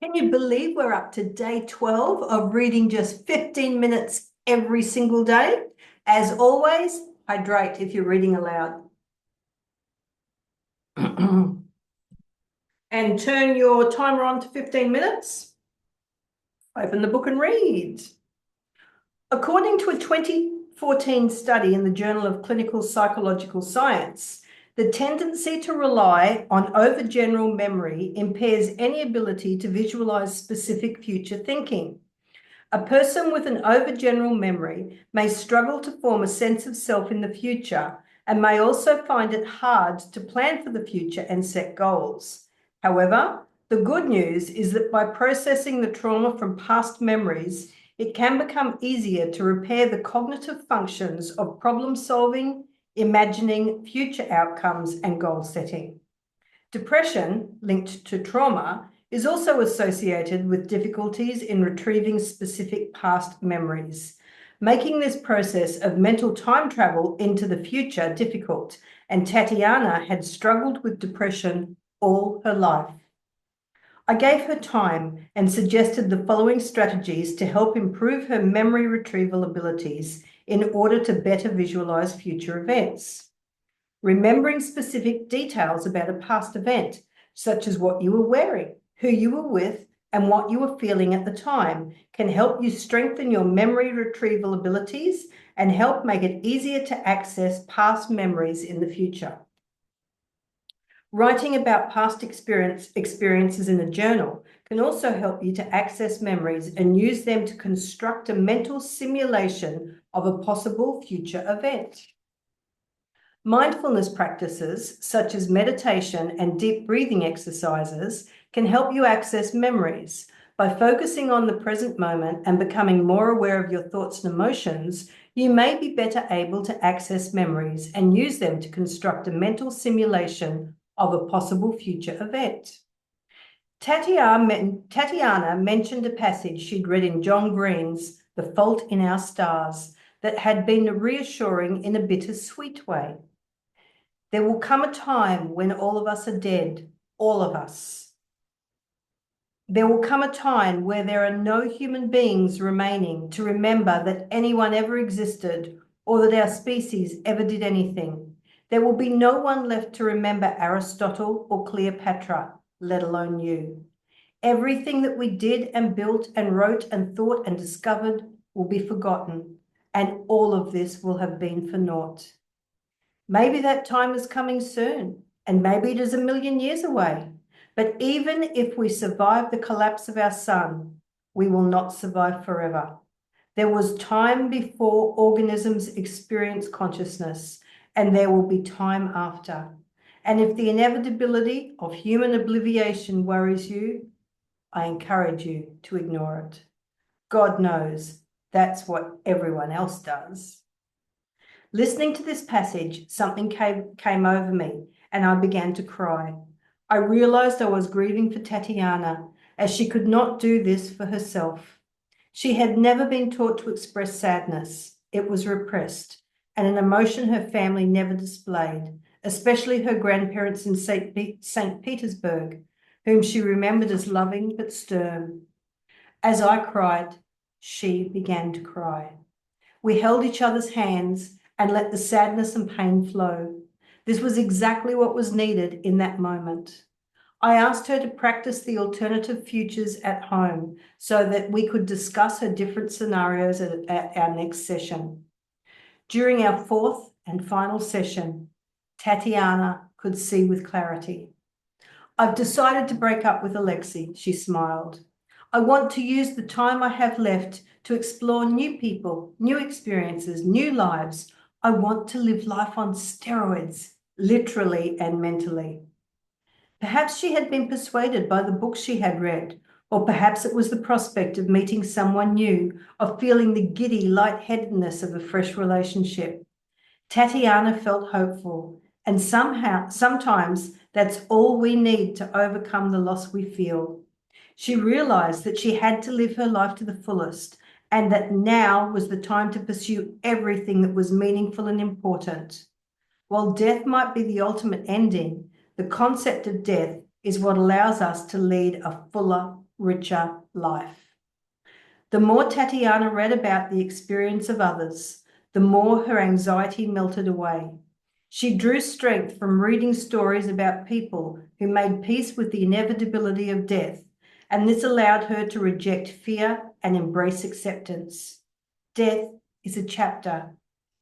Can you believe we're up to day 12 of reading just 15 minutes every single day? As always, hydrate if you're reading aloud. And turn your timer on to 15 minutes. Open the book and read. According to a 2014 study in the Journal of Clinical Psychological Science, the tendency to rely on overgeneral memory impairs any ability to visualize specific future thinking. A person with an overgeneral memory may struggle to form a sense of self in the future and may also find it hard to plan for the future and set goals. However, the good news is that by processing the trauma from past memories, it can become easier to repair the cognitive functions of problem solving, imagining future outcomes, and goal setting. Depression, linked to trauma, is also associated with difficulties in retrieving specific past memories, making this process of mental time travel into the future difficult, and Tatiana had struggled with depression all her life. I gave her time and suggested the following strategies to help improve her memory retrieval abilities in order to better visualize future events. Remembering specific details about a past event, such as what you were wearing, who you were with, and what you were feeling at the time, can help you strengthen your memory retrieval abilities and help make it easier to access past memories in the future. Writing about past experiences in a journal can also help you to access memories and use them to construct a mental simulation of a possible future event. Mindfulness practices, such as meditation and deep breathing exercises, can help you access memories. By focusing on the present moment and becoming more aware of your thoughts and emotions, you may be better able to access memories and use them to construct a mental simulation of a possible future event. Tatiana mentioned a passage she'd read in John Green's The Fault in Our Stars that had been reassuring in a bittersweet way. There will come a time when all of us are dead, all of us. There will come a time where there are no human beings remaining to remember that anyone ever existed or that our species ever did anything. There will be no one left to remember Aristotle or Cleopatra, let alone you. Everything that we did and built and wrote and thought and discovered will be forgotten, and all of this will have been for naught. Maybe that time is coming soon, and maybe it is 1,000,000 years away. But even if we survive the collapse of our sun, we will not survive forever. There was time before organisms experienced consciousness, and there will be time after. And if the inevitability of human obliviation worries you, I encourage you to ignore it. God knows that's what everyone else does. Listening to this passage, something came over me and I began to cry. I realized I was grieving for Tatiana, as she could not do this for herself. She had never been taught to express sadness. It was repressed, and an emotion her family never displayed, especially her grandparents in St. Petersburg, whom she remembered as loving but stern. As I cried, she began to cry. We held each other's hands and let the sadness and pain flow. This was exactly what was needed in that moment. I asked her to practice the alternative futures at home so that we could discuss her different scenarios at our next session. During our fourth and final session, Tatiana could see with clarity. I've decided to break up with Alexei, she smiled. I want to use the time I have left to explore new people, new experiences, new lives. I want to live life on steroids, literally and mentally. Perhaps she had been persuaded by the books she had read, or perhaps it was the prospect of meeting someone new, of feeling the giddy lightheadedness of a fresh relationship. Tatiana felt hopeful, and sometimes that's all we need to overcome the loss we feel. She realized that she had to live her life to the fullest, and that now was the time to pursue everything that was meaningful and important. While death might be the ultimate ending, the concept of death is what allows us to lead a fuller, richer life. The more Tatiana read about the experience of others, the more her anxiety melted away. She drew strength from reading stories about people who made peace with the inevitability of death, and this allowed her to reject fear and embrace acceptance. Death is a chapter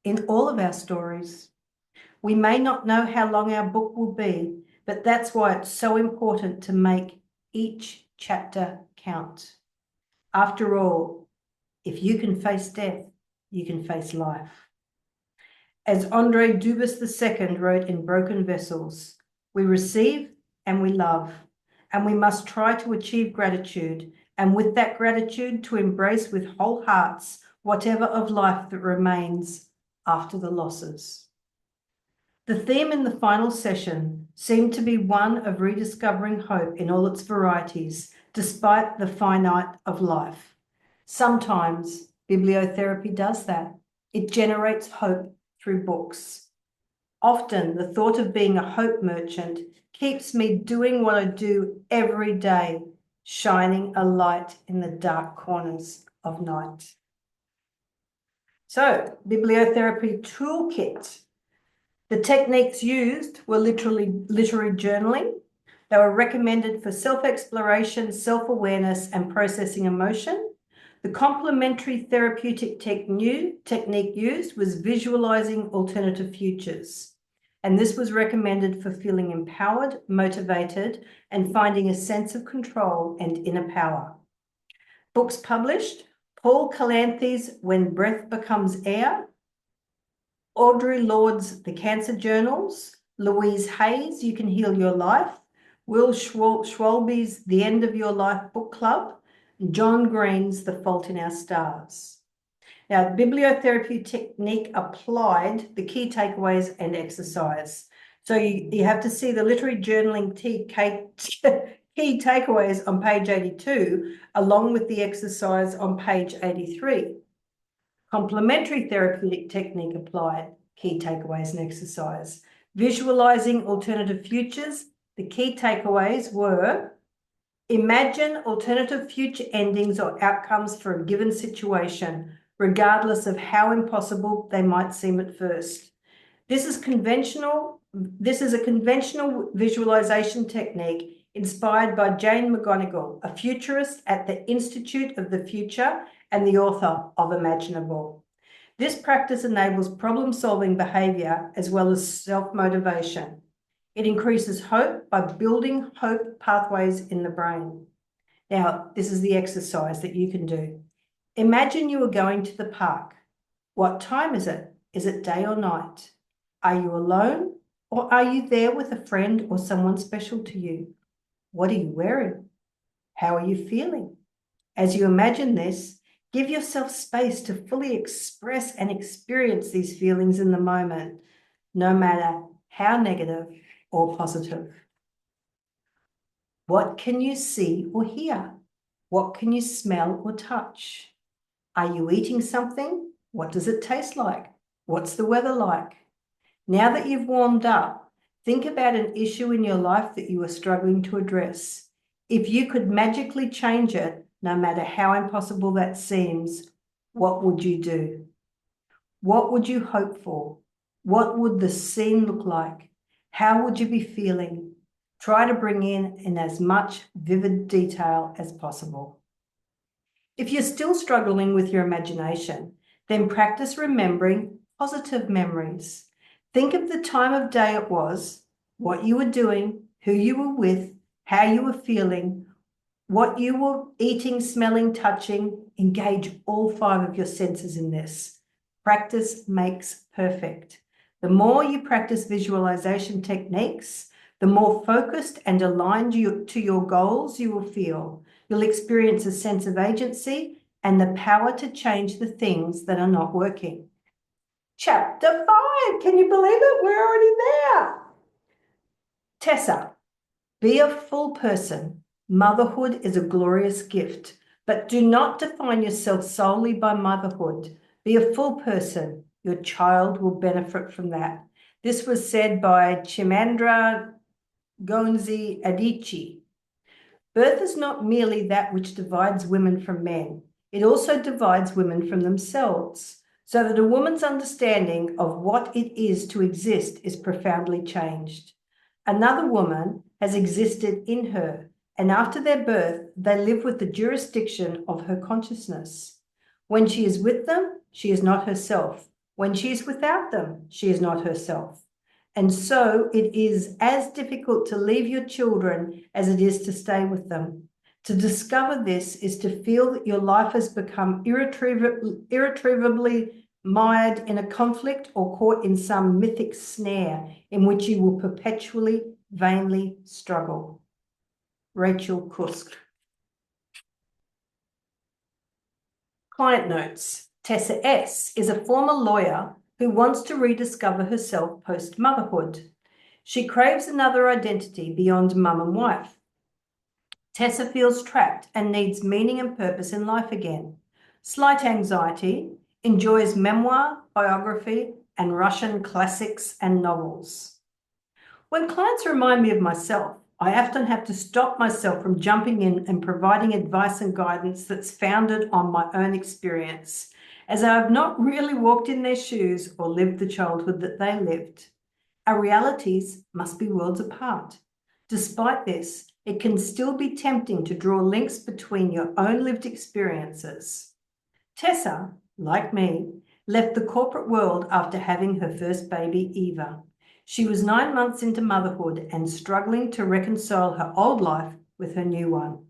in all of our stories. We may not know how long our book will be, but that's why it's so important to make each chapter count. After all, if you can face death, you can face life. As André Dubus II wrote in Broken Vessels, we receive and we love, and we must try to achieve gratitude, and with that gratitude to embrace with whole hearts whatever of life that remains after the losses. The theme in the final session seemed to be one of rediscovering hope in all its varieties, despite the finite of life. Sometimes bibliotherapy does that. It generates hope through books. Often the thought of being a hope merchant keeps me doing what I do every day, shining a light in the dark corners of night. So, Bibliotherapy Toolkit. The techniques used were literary journaling. They were recommended for self-exploration, self-awareness, and processing emotion. The complementary therapeutic technique used was visualizing alternative futures. And this was recommended for feeling empowered, motivated, and finding a sense of control and inner power. Books published: Paul Calanthes' When Breath Becomes Air, Audre Lorde's The Cancer Journals, Louise Hay's You Can Heal Your Life, Will Schwalbe's The End of Your Life Book Club, and John Green's The Fault in Our Stars. Now, the bibliotherapy technique applied the key takeaways and exercise. So you have to see the literary journaling key takeaways on page 82, along with the exercise on page 83. Complementary therapeutic technique applied, key takeaways and exercise. Visualizing alternative futures, the key takeaways were: imagine alternative future endings or outcomes for a given situation, regardless of how impossible they might seem at first. This is a conventional visualization technique inspired by Jane McGonigal, a futurist at the Institute of the Future and the author of Imaginable. This practice enables problem-solving behavior as well as self-motivation. It increases hope by building hope pathways in the brain. Now, this is the exercise that you can do. Imagine you are going to the park. What time is it? Is it day or night? Are you alone, or are you there with a friend or someone special to you? What are you wearing? How are you feeling? As you imagine this, give yourself space to fully express and experience these feelings in the moment, no matter how negative or positive. What can you see or hear? What can you smell or touch? Are you eating something? What does it taste like? What's the weather like? Now that you've warmed up, think about an issue in your life that you are struggling to address. If you could magically change it, no matter how impossible that seems, what would you do? What would you hope for? What would the scene look like? How would you be feeling? Try to bring in as much vivid detail as possible. If you're still struggling with your imagination, then practice remembering positive memories. Think of the time of day it was, what you were doing, who you were with, how you were feeling, what you were eating, smelling, touching. Engage all 5 of your senses in this. Practice makes perfect. The more you practice visualization techniques, the more focused and aligned to your goals you will feel. You'll experience a sense of agency and the power to change the things that are not working. Chapter 5, can you believe it? We're already there. Tessa, be a full person. Motherhood is a glorious gift, but do not define yourself solely by motherhood. Be a full person. Your child will benefit from that. This was said by Chimamanda Gonzi Adichie. Birth is not merely that which divides women from men, it also divides women from themselves, so that a woman's understanding of what it is to exist is profoundly changed. Another woman has existed in her, and after their birth, they live with the jurisdiction of her consciousness. When she is with them, she is not herself. When she is without them, she is not herself. And so it is as difficult to leave your children as it is to stay with them. To discover this is to feel that your life has become irretrievably mired in a conflict or caught in some mythic snare in which you will perpetually, vainly struggle. Rachel Kusk. Client notes. Tessa S. is a former lawyer who wants to rediscover herself post-motherhood. She craves another identity beyond mum and wife. Tessa feels trapped and needs meaning and purpose in life again. Slight anxiety, enjoys memoir, biography, and Russian classics and novels. When clients remind me of myself, I often have to stop myself from jumping in and providing advice and guidance that's founded on my own experience, as I have not really walked in their shoes or lived the childhood that they lived. Our realities must be worlds apart. Despite this, it can still be tempting to draw links between your own lived experiences. Tessa, like me, left the corporate world after having her first baby, Eva. She was 9 months into motherhood and struggling to reconcile her old life with her new one.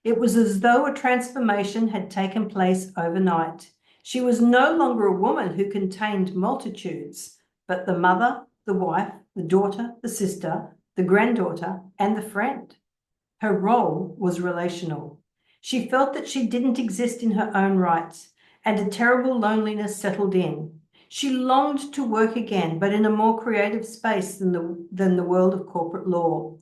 It was as though a transformation had taken place overnight. She was no longer a woman who contained multitudes, but the mother, the wife, the daughter, the sister, the granddaughter, and the friend. Her role was relational. She felt that she didn't exist in her own rights, and a terrible loneliness settled in. She longed to work again, but in a more creative space than the world of corporate law.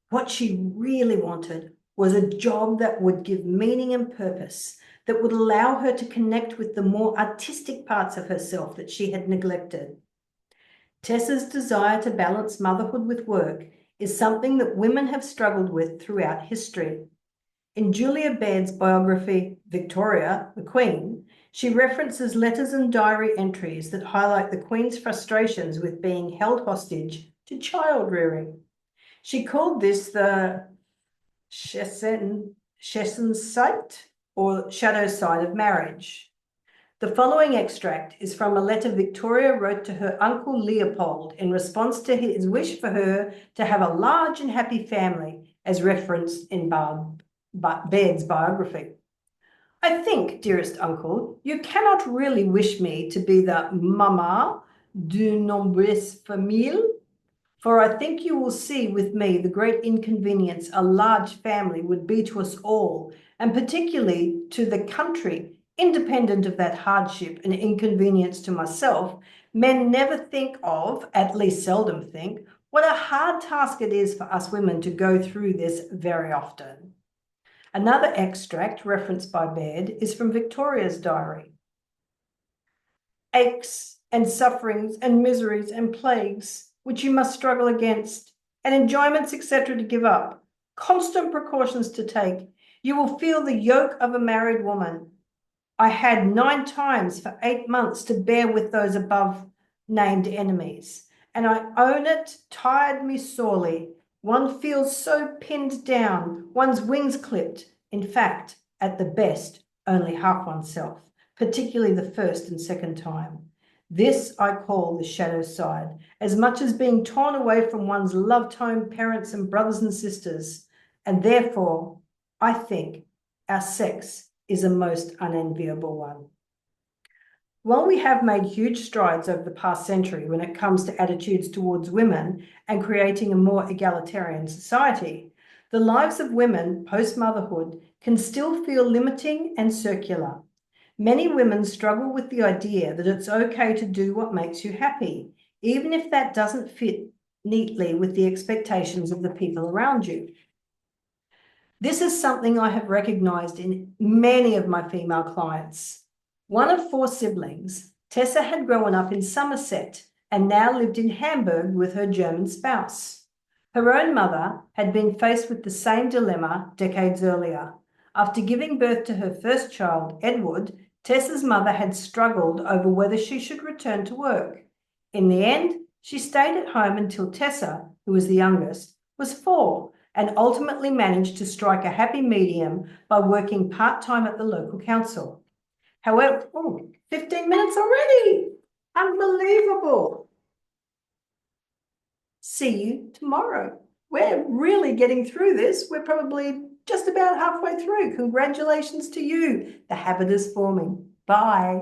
What she really wanted was a job that would give meaning and purpose, that would allow her to connect with the more artistic parts of herself that she had neglected. Tessa's desire to balance motherhood with work is something that women have struggled with throughout history. In Julia Baird's biography, Victoria, the Queen, she references letters and diary entries that highlight the Queen's frustrations with being held hostage to child rearing. She called this the Schessensite, or shadow side of marriage. The following extract is from a letter Victoria wrote to her uncle Leopold in response to his wish for her to have a large and happy family, as referenced in Baird's biography. I think, dearest uncle, you cannot really wish me to be the maman d'une nombreuse famille, for I think you will see with me the great inconvenience a large family would be to us all, and particularly to the country. Independent of that hardship and inconvenience to myself, men never think of, at least seldom think, what a hard task it is for us women to go through this very often. Another extract referenced by Baird is from Victoria's diary. Aches and sufferings and miseries and plagues which you must struggle against, and enjoyments, etc., to give up, constant precautions to take. You will feel the yoke of a married woman. I had 9 times for 8 months to bear with those above named enemies, and I own it tired me sorely. One feels so pinned down, one's wings clipped. In fact, at the best, only half oneself, particularly the first and second time. This I call the shadow side, as much as being torn away from one's loved home, parents and brothers and sisters, and therefore, I think our sex is a most unenviable one. While we have made huge strides over the past century when it comes to attitudes towards women and creating a more egalitarian society, the lives of women post-motherhood can still feel limiting and circular. Many women struggle with the idea that it's okay to do what makes you happy, even if that doesn't fit neatly with the expectations of the people around you. This is something I have recognized in many of my female clients. One of 4 siblings, Tessa had grown up in Somerset and now lived in Hamburg with her German spouse. Her own mother had been faced with the same dilemma decades earlier. After giving birth to her first child, Edward, Tessa's mother had struggled over whether she should return to work. In the end, she stayed at home until Tessa, who was the youngest, was 4 and ultimately managed to strike a happy medium by working part-time at the local council. However, 15 minutes already! Unbelievable! See you tomorrow. We're really getting through this. We're probably just about halfway through. Congratulations to you. The habit is forming. Bye.